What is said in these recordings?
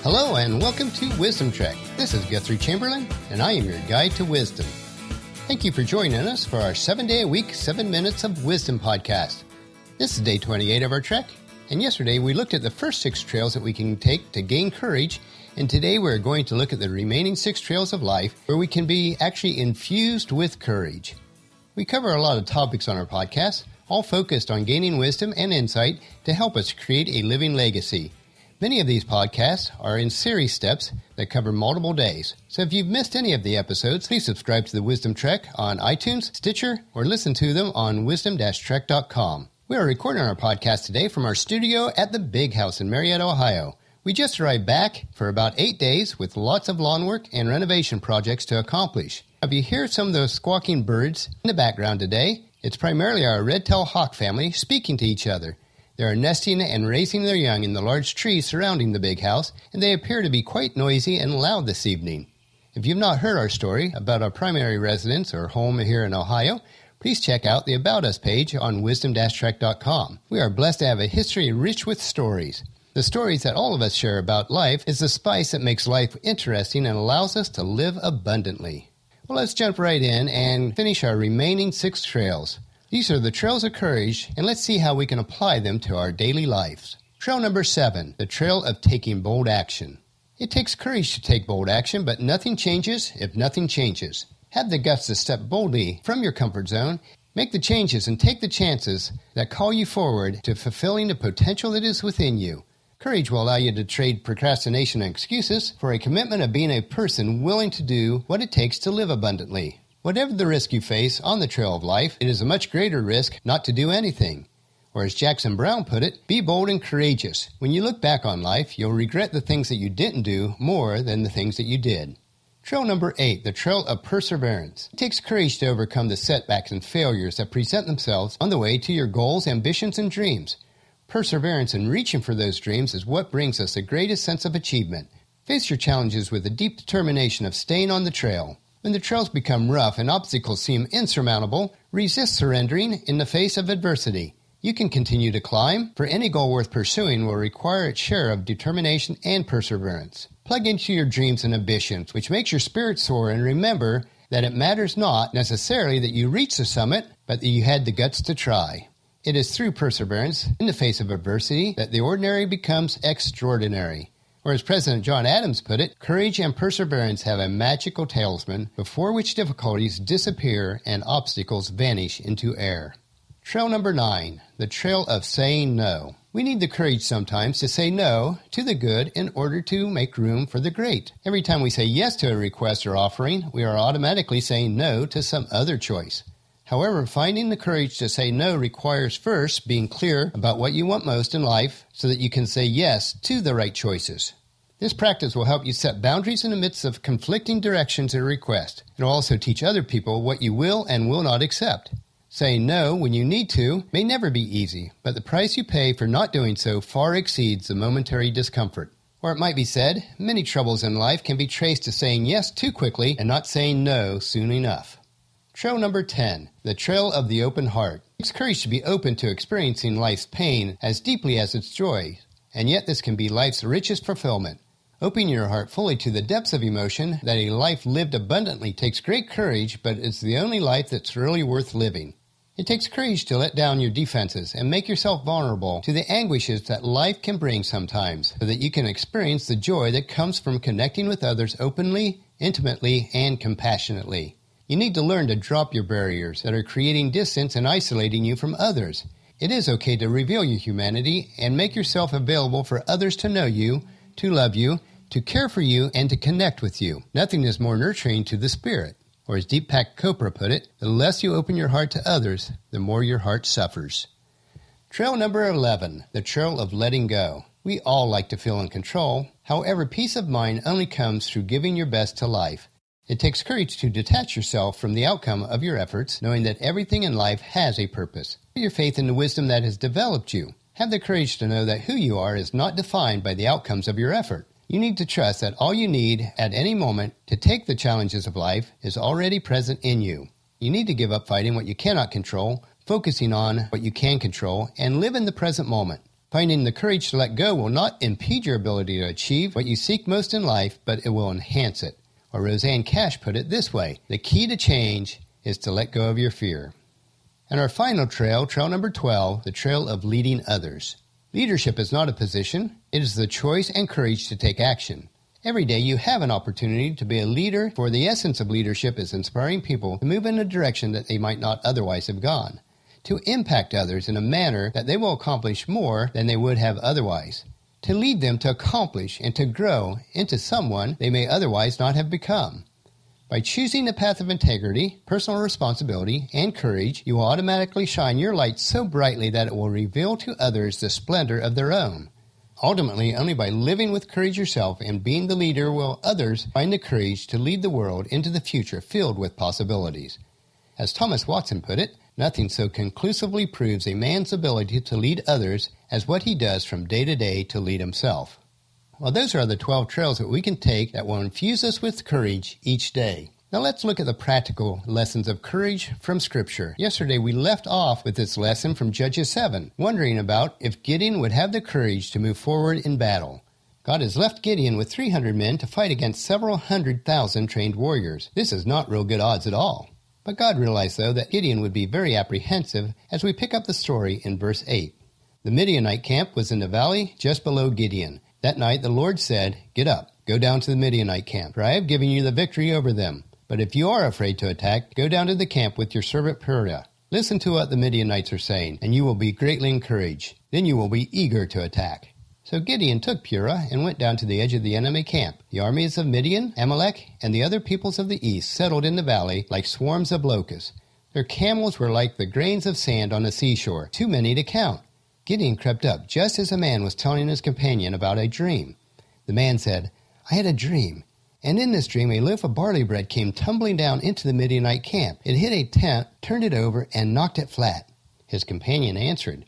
Hello and welcome to Wisdom Trek. This is Guthrie Chamberlain, and I am your guide to wisdom. Thank you for joining us for our 7-day-a-week, 7 Minutes of Wisdom podcast. This is day 28 of our trek, and yesterday we looked at the first 6 trails that we can take to gain courage, and today we're going to look at the remaining 6 trails of life where we can be actually infused with courage. We cover a lot of topics on our podcast, all focused on gaining wisdom and insight to help us create a living legacy. Many of these podcasts are in series steps that cover multiple days. So if you've missed any of the episodes, please subscribe to the Wisdom Trek on iTunes, Stitcher, or listen to them on wisdom-trek.com. We are recording our podcast today from our studio at the Big House in Marietta, Ohio. We just arrived back for about 8 days with lots of lawn work and renovation projects to accomplish. If you hear some of those squawking birds in the background today, it's primarily our red-tailed hawk family speaking to each other. They are nesting and raising their young in the large trees surrounding the big house, and they appear to be quite noisy and loud this evening. If you've not heard our story about our primary residence or home here in Ohio, please check out the About Us page on wisdom-trek.com. We are blessed to have a history rich with stories. The stories that all of us share about life is the spice that makes life interesting and allows us to live abundantly. Well, let's jump right in and finish our remaining 6 trails. These are the trails of courage, and let's see how we can apply them to our daily lives. Trail number 7, the trail of taking bold action. It takes courage to take bold action, but nothing changes if nothing changes. Have the guts to step boldly from your comfort zone, make the changes and take the chances that call you forward to fulfilling the potential that is within you. Courage will allow you to trade procrastination and excuses for a commitment of being a person willing to do what it takes to live abundantly. Whatever the risk you face on the trail of life, it is a much greater risk not to do anything. Or as Jackson Brown put it, be bold and courageous. When you look back on life, you'll regret the things that you didn't do more than the things that you did. Trail number 8, the trail of perseverance. It takes courage to overcome the setbacks and failures that present themselves on the way to your goals, ambitions, and dreams. Perseverance in reaching for those dreams is what brings us the greatest sense of achievement. Face your challenges with a deep determination of staying on the trail. When the trails become rough and obstacles seem insurmountable, resist surrendering in the face of adversity. You can continue to climb, for any goal worth pursuing will require its share of determination and perseverance. Plug into your dreams and ambitions, which makes your spirit soar, and remember that it matters not necessarily that you reach the summit, but that you had the guts to try. It is through perseverance, in the face of adversity, that the ordinary becomes extraordinary. Or as President John Adams put it, courage and perseverance have a magical talisman before which difficulties disappear and obstacles vanish into air. Trail number 9, the trail of saying no. We need the courage sometimes to say no to the good in order to make room for the great. Every time we say yes to a request or offering, we are automatically saying no to some other choice. However, finding the courage to say no requires first being clear about what you want most in life so that you can say yes to the right choices. This practice will help you set boundaries in the midst of conflicting directions or requests. It will also teach other people what you will and will not accept. Saying no when you need to may never be easy, but the price you pay for not doing so far exceeds the momentary discomfort. Or it might be said, many troubles in life can be traced to saying yes too quickly and not saying no soon enough. Trail number 10, the trail of the open heart. It takes courage to be open to experiencing life's pain as deeply as its joy, and yet this can be life's richest fulfillment. Opening your heart fully to the depths of emotion that a life lived abundantly takes great courage, but it's the only life that's really worth living. It takes courage to let down your defenses and make yourself vulnerable to the anguishes that life can bring sometimes, so that you can experience the joy that comes from connecting with others openly, intimately, and compassionately. You need to learn to drop your barriers that are creating distance and isolating you from others. It is okay to reveal your humanity and make yourself available for others to know you, to love you, to care for you, and to connect with you. Nothing is more nurturing to the spirit. Or as Deepak Chopra put it, the less you open your heart to others, the more your heart suffers. Trail number 11, the trail of letting go. We all like to feel in control. However, peace of mind only comes through giving your best to life. It takes courage to detach yourself from the outcome of your efforts, knowing that everything in life has a purpose. Put your faith in the wisdom that has developed you. Have the courage to know that who you are is not defined by the outcomes of your effort. You need to trust that all you need at any moment to take the challenges of life is already present in you. You need to give up fighting what you cannot control, focusing on what you can control, and live in the present moment. Finding the courage to let go will not impede your ability to achieve what you seek most in life, but it will enhance it. Or Roseanne Cash put it this way, the key to change is to let go of your fear. And our final trail number 12, the trail of leading others. Leadership is not a position, it is the choice and courage to take action. Every day you have an opportunity to be a leader, for the essence of leadership is inspiring people to move in a direction that they might not otherwise have gone, to impact others in a manner that they will accomplish more than they would have otherwise, to lead them to accomplish and to grow into someone they may otherwise not have become. By choosing the path of integrity, personal responsibility, and courage, you will automatically shine your light so brightly that it will reveal to others the splendor of their own. Ultimately, only by living with courage yourself and being the leader will others find the courage to lead the world into the future filled with possibilities. As Thomas Watson put it, nothing so conclusively proves a man's ability to lead others as what he does from day to day to lead himself. Well, those are the 12 trails that we can take that will infuse us with courage each day. Now let's look at the practical lessons of courage from Scripture. Yesterday we left off with this lesson from Judges 7, wondering about if Gideon would have the courage to move forward in battle. God has left Gideon with 300 men to fight against several 100,000 trained warriors. This is not real good odds at all. But God realized, though, that Gideon would be very apprehensive as we pick up the story in verse 8. The Midianite camp was in the valley just below Gideon. That night the Lord said, "Get up, go down to the Midianite camp, for I have given you the victory over them. But if you are afraid to attack, go down to the camp with your servant Purah. Listen to what the Midianites are saying, and you will be greatly encouraged. Then you will be eager to attack." So Gideon took Purah and went down to the edge of the enemy camp. The armies of Midian, Amalek, and the other peoples of the east settled in the valley like swarms of locusts. Their camels were like the grains of sand on the seashore, too many to count. Gideon crept up just as a man was telling his companion about a dream. The man said, "I had a dream, and in this dream a loaf of barley bread came tumbling down into the Midianite camp. It hit a tent, turned it over, and knocked it flat." His companion answered,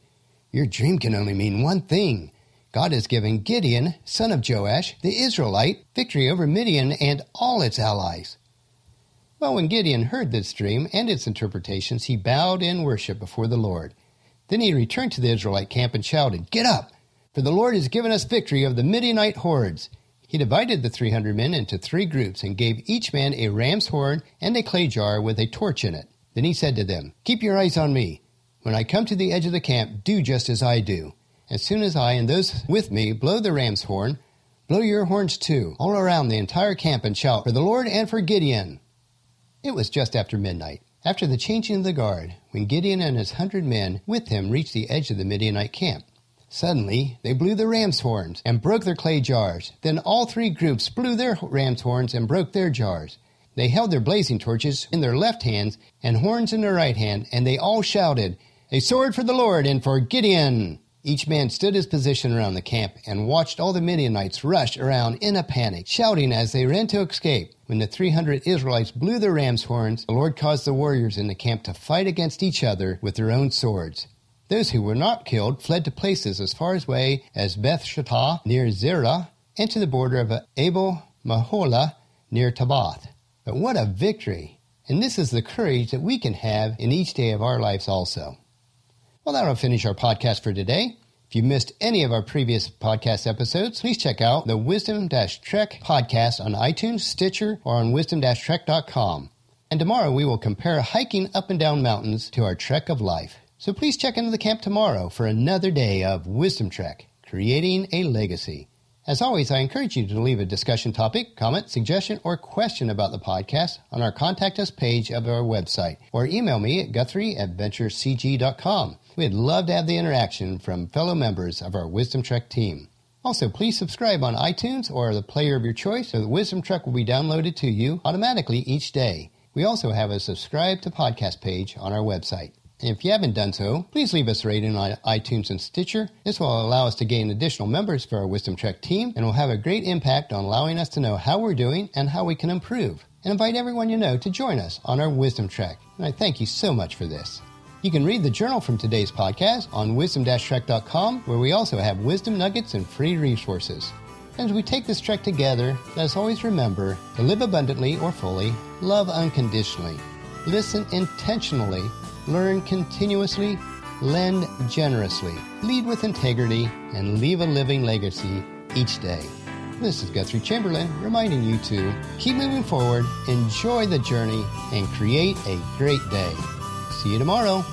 "Your dream can only mean one thing. God has given Gideon, son of Joash, the Israelite, victory over Midian and all its allies." Well, when Gideon heard this dream and its interpretations, he bowed in worship before the Lord. Then he returned to the Israelite camp and shouted, "Get up, for the Lord has given us victory over the Midianite hordes." He divided the 300 men into 3 groups and gave each man a ram's horn and a clay jar with a torch in it. Then he said to them, "Keep your eyes on me. When I come to the edge of the camp, do just as I do. As soon as I and those with me blow the ram's horn, blow your horns too, all around the entire camp, and shout, 'For the Lord and for Gideon.'" It was just after midnight, after the changing of the guard, when Gideon and his 100 men with him reached the edge of the Midianite camp. Suddenly, they blew the ram's horns and broke their clay jars. Then all 3 groups blew their ram's horns and broke their jars. They held their blazing torches in their left hands and horns in their right hand, and they all shouted, "A sword for the Lord and for Gideon!" Each man stood his position around the camp and watched all the Midianites rush around in a panic, shouting as they ran to escape. When the 300 Israelites blew their ram's horns, the Lord caused the warriors in the camp to fight against each other with their own swords. Those who were not killed fled to places as far away as Beth-Shittah near Zerah and to the border of Abel-Maholah near Tabbath. But what a victory! And this is the courage that we can have in each day of our lives also. Well, that'll finish our podcast for today. If you missed any of our previous podcast episodes, please check out the Wisdom-Trek podcast on iTunes, Stitcher, or on wisdom-trek.com. And tomorrow we will compare hiking up and down mountains to our trek of life. So please check into the camp tomorrow for another day of Wisdom Trek, creating a legacy. As always, I encourage you to leave a discussion topic, comment, suggestion, or question about the podcast on our Contact Us page of our website, or email me at guthrie@venturecg.com. We'd love to have the interaction from fellow members of our Wisdom Trek team. Also, please subscribe on iTunes or the player of your choice so that Wisdom Trek will be downloaded to you automatically each day. We also have a subscribe to podcast page on our website. And if you haven't done so, please leave us a rating on iTunes and Stitcher. This will allow us to gain additional members for our Wisdom Trek team and will have a great impact on allowing us to know how we're doing and how we can improve. And invite everyone you know to join us on our Wisdom Trek. And I thank you so much for this. You can read the journal from today's podcast on wisdom-trek.com, where we also have wisdom nuggets and free resources. And as we take this trek together, let us always remember to live abundantly or fully, love unconditionally, listen intentionally, learn continuously, lend generously, lead with integrity, and leave a living legacy each day. This is Guthrie Chamberlain reminding you to keep moving forward, enjoy the journey, and create a great day. See you tomorrow.